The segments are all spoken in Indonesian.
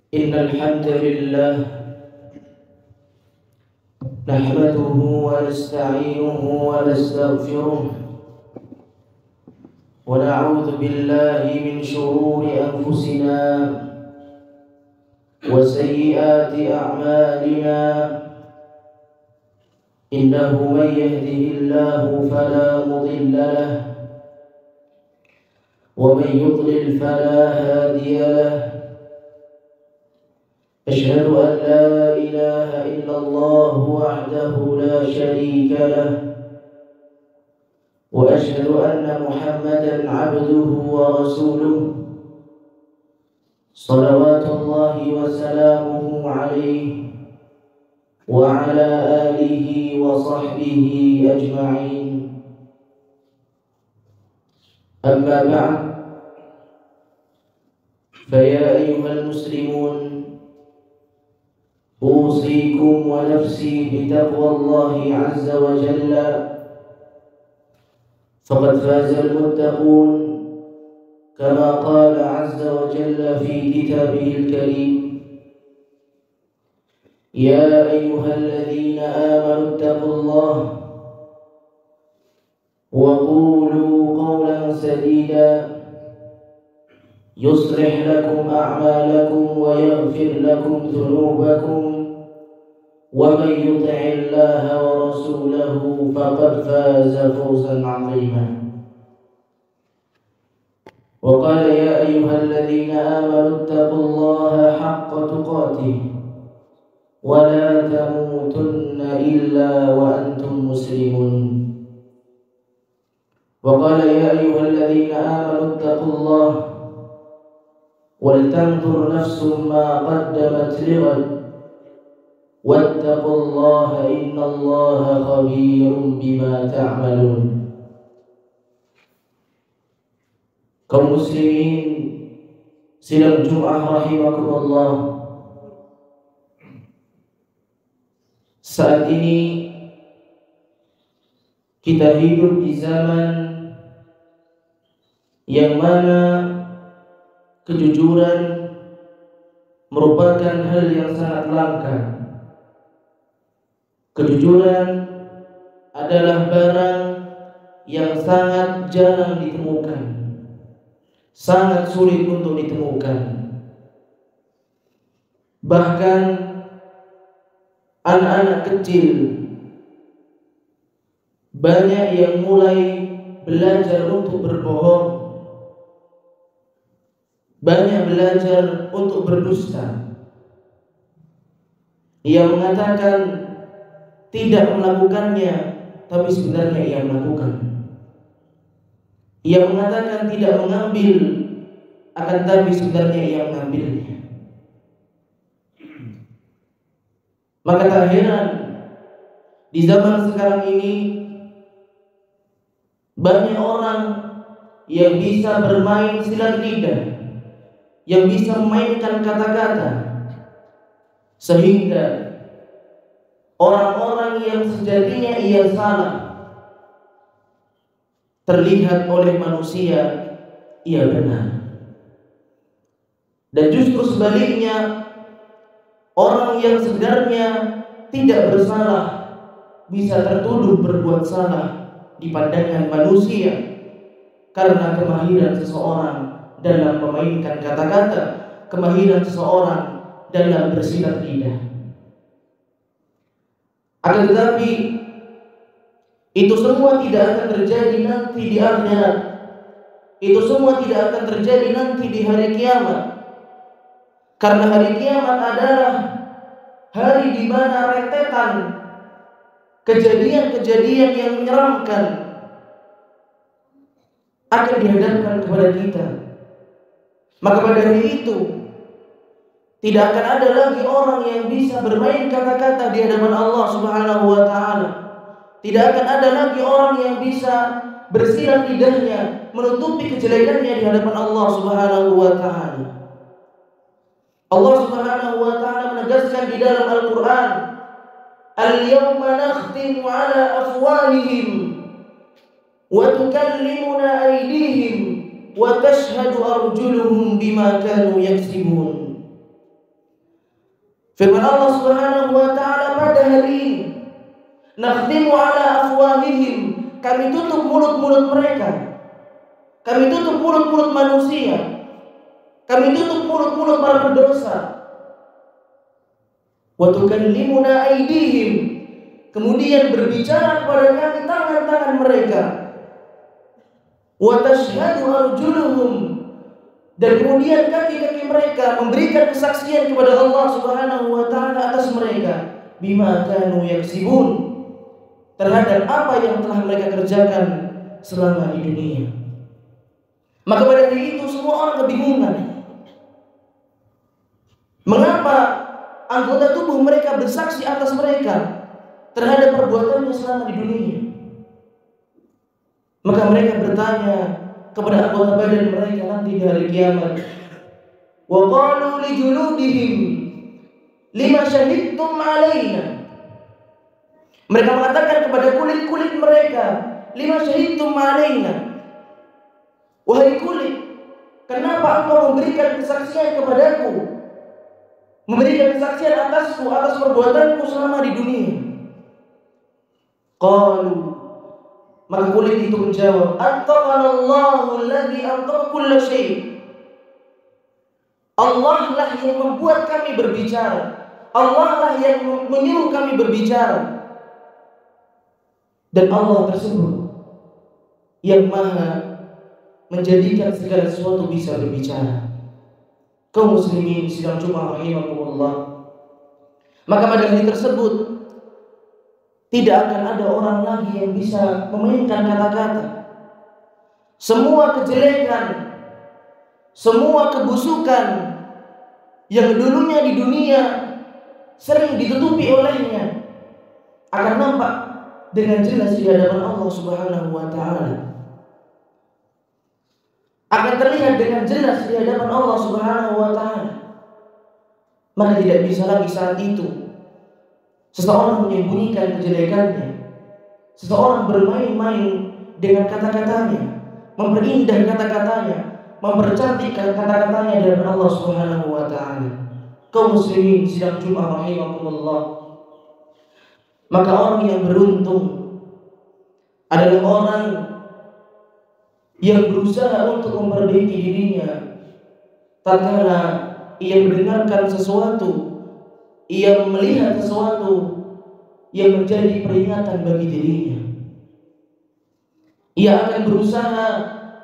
إن الحمد لله نحمده ونستعينه ونستغفره ونعوذ بالله من شرور أنفسنا وسيئات أعمالنا إنه من يهده الله فلا مضل له ومن يضلل فلا هادي له أشهد أن لا إله إلا الله وحده لا شريك له وأشهد أن محمدا عبده ورسوله صلوات الله وسلامه عليه وعلى آله وصحبه أجمعين. أما بعد، فيا أيها المسلمون، أوصيكم ونفسي بتقوى الله عز وجل، فقد فاز المتقون كما قال عز وجل في كتابه الكريم: يا أيها الذين آمنوا اتقوا الله وقولوا قولا سديدا يصلح لكم أعمالكم ويغفر لكم ذنوبكم ومن يطع الله ورسوله فقد فاز فوزا عظيما. وقال: يا أيها الذين آمنوا اتقوا الله حق تقاته ولا تموتن إلا وأنتم مسلمون. وقال: يا أيها الذين آمنوا اتقوا الله ولتنظر نفس ما قدمت لغد واتقوا الله إن الله خبير بما تعملون. Kaum muslimin sidang Jum'ah rahimakumullah, saat ini kita hidup di zaman yang mana kejujuran merupakan hal yang sangat langka. Kejujuran adalah barang yang sangat jarang ditemukan, sangat sulit untuk ditemukan. Bahkan anak-anak kecil banyak yang mulai belajar untuk berbohong, banyak belajar untuk berdusta. Ia mengatakan tidak melakukannya, tapi sebenarnya ia melakukan. Ia mengatakan tidak mengambil, akan tapi sebenarnya ia mengambilnya. Maka tak heran di zaman sekarang ini banyak orang yang bisa bermain silat lidah, yang bisa memainkan kata-kata, sehingga orang-orang yang sejatinya ia salah terlihat oleh manusia ia benar. Dan justru sebaliknya, orang yang sebenarnya tidak bersalah bisa tertuduh berbuat salah di pandangan manusia karena kemahiran seseorang dalam memainkan kata-kata, kemahiran seseorang dalam bersilat lidah. Akan tetapi itu semua tidak akan terjadi nanti di akhirat. Itu semua tidak akan terjadi nanti di hari kiamat. Karena hari kiamat adalah hari di mana rentetan kejadian-kejadian yang menyeramkan akan dihadapkan kepada kita. Maka pada hari itu tidak akan ada lagi orang yang bisa bermain kata-kata di hadapan Allah Subhanahu wa ta'ala. Tidak akan ada lagi orang yang bisa bersilat lidahnya menutupi kejelekannya di hadapan Allah Subhanahu wa ta'ala. Allah Subhanahu wa ta'ala menegaskan di dalam Al-Qur'an, "Al-yawma nakhtimu 'ala afwahihim wa tukallimuna aydihim wa tashhadu arjuluhum bima kanu yaksibun." Firman Allah Subhanahu wa taala pada hari ini, nakhtimu ala afwahihim, kami tutup mulut-mulut mereka. Kami tutup mulut-mulut manusia. Kami tutup mulut-mulut para pendosa. Wa tukallimuna aydihim, kemudian berbicara kepada kami tangan-tangan mereka. Wa tashhadu arjuluhum, dan kemudian kaki-kaki mereka memberikan kesaksian kepada Allah Subhanahu wa taala atas mereka, bima kanu yaksibun, terhadap apa yang telah mereka kerjakan selama di dunia. Maka pada hari itu semua orang kebingungan. Mengapa anggota tubuh mereka bersaksi atas mereka terhadap perbuatannya selama di dunia? Maka mereka bertanya kepada anggota badan mereka nanti di hari kiamat. Wa qalu li juludihim lima syahidtum alaina. Mereka mengatakan kepada kulit-kulit mereka, lima syahidtum alaina. Wahai kulit, kenapa engkau memberikan kesaksian kepadaku? Memberikan kesaksian atasku, atas perbuatanku selama di dunia. Qalu, maka kulit itu menjawab, Antaqanallahu alladhi antaqa kulla syai'. Allah lah yang membuat kami berbicara. Allah lah yang menyuruh kami berbicara. Dan Allah tersebut yang maha menjadikan segala sesuatu bisa berbicara. Kaum muslimin sidang Jumat rahimakumullah. Maka pada hari tersebut tidak akan ada orang lagi yang bisa memainkan kata-kata. Semua kejelekan, semua kebusukan yang dulunya di dunia sering ditutupi olehnya akan nampak dengan jelas di hadapan Allah Subhanahu wa taala. Akan terlihat dengan jelas di hadapan Allah Subhanahu wa taala. Maka tidak bisa lagi saat itu seseorang menyembunyikan kejelekannya, seseorang bermain-main dengan kata-katanya, memperindah kata-katanya, mempercantik kata-katanya di hadapan Allah Subhanahu wa taala. Kaum muslimin sidang Jumat rahimakumullah. Maka orang yang beruntung adalah orang yang berusaha untuk memperbaiki dirinya tatkala ia mendengarkan sesuatu, ia melihat sesuatu yang menjadi peringatan bagi dirinya. Ia akan berusaha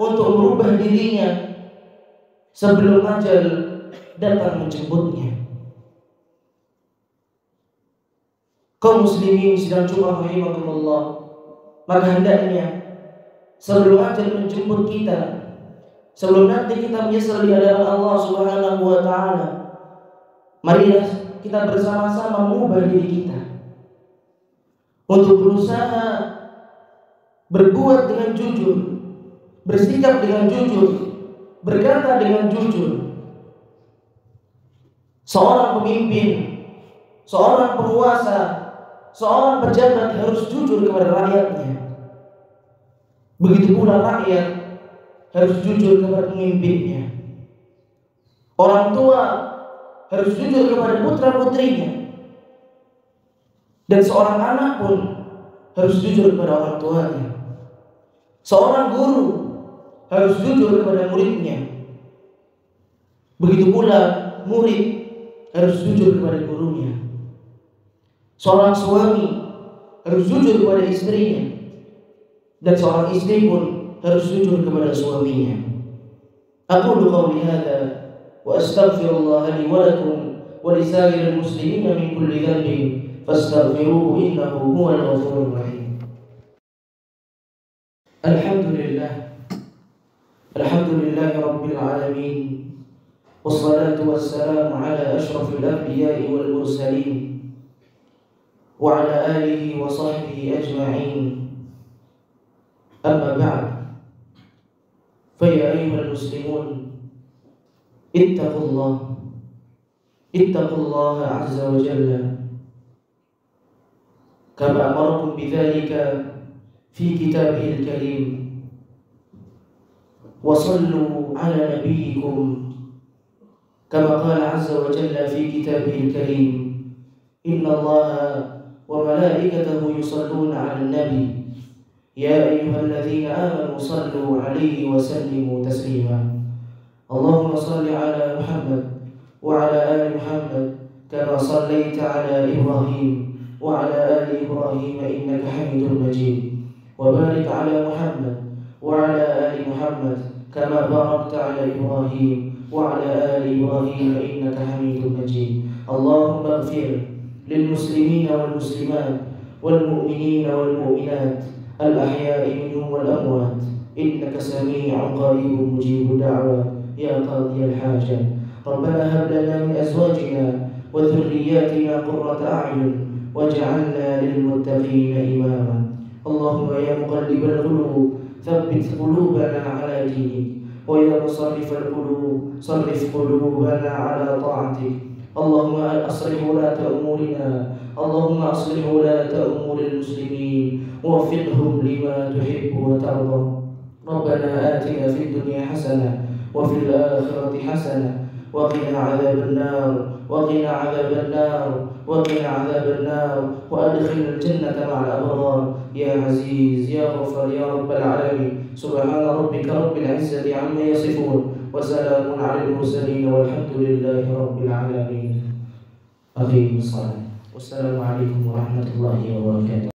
untuk merubah dirinya sebelum ajal datang menjemputnya. Kaum muslimin sidang Jumat rahimakumullah, maka hendaknya sebelum ajal menjemput kita, sebelum nanti kita menyesal di hadapan Allah Subhanahu wa taala, marilah kita bersama-sama mengubah diri kita untuk berusaha berbuat dengan jujur, bersikap dengan jujur, berkata dengan jujur. Seorang pemimpin, seorang penguasa, seorang pejabat harus jujur kepada rakyatnya. Begitu pula rakyat harus jujur kepada pemimpinnya. Orang tua harus jujur kepada putra-putrinya. Dan seorang anak pun harus jujur kepada orang tuanya. Seorang guru harus jujur kepada muridnya. Begitu pula murid harus jujur kepada gurunya. Seorang suami harus jujur kepada istrinya. Dan seorang istri pun harus jujur kepada suaminya. Aqulu qawli hadza wa astaghfirullah li wa lakum wa li sa'iril muslimin min kulli dhanbin fastaghfiruhu innahu huwal ghafurur rahim. Alhamdulillah rabbil alamin, wassalatu wassalamu ala asyrafil anbiya'i wal mursalin wa ala alihi wa sahbihi ajma'in. Amma ba'd, faya ayyuhal muslimun, ittaqullaha azza wa jalla kama amarakum bidzalika fi kitabihil karim, wa sallu ala nabiyyikum kama qala azza wa jalla fi kitabihil karim, إن الله وملائكته يصلون على النبي يا أيها الذين آمنوا صلوا عليه وسلموا تسليما اللهم صل على محمد وعلى آل محمد كما صليت على إبراهيم وعلى آل إبراهيم إنك حميد مجيد وبارك على محمد وعلى آل محمد كما باركت على إبراهيم وعلى آل إبراهيم إنك حميد مجيد اللهم اغفر للمسلمين والمسلمات والمؤمنين والمؤمنات الأحياء منهم والأموات إنك سميع قريب مجيب الدعوات يا قاضي الحاجة ربنا هب لنا من أزواجنا وذرياتنا قرة أعين واجعلنا للمتقين إماما اللهم يا مقلب القلوب ثبت قلوبنا على دينك ويا مصرف القلوب صرف قلوبنا على طاعتك اللهم أصلح ولاة أمورنا اللهم أصلح ولاة أمور المسلمين ووفقهم لما تحب وترضى ربنا آتنا في الدنيا حسنة وفي الآخرة حسنة وقنا عذاب النار وقنا عذاب النار وقنا عذاب النار وأدخلنا الجنة مع الأبرار يا عزيز يا غفار يا رب العالمين سبحان ربك رب العزة عما يصفون وسلام على المرسلين والحمد لله رب العالمين أقيموا الصلاة والسلام عليكم ورحمة الله وبركاته.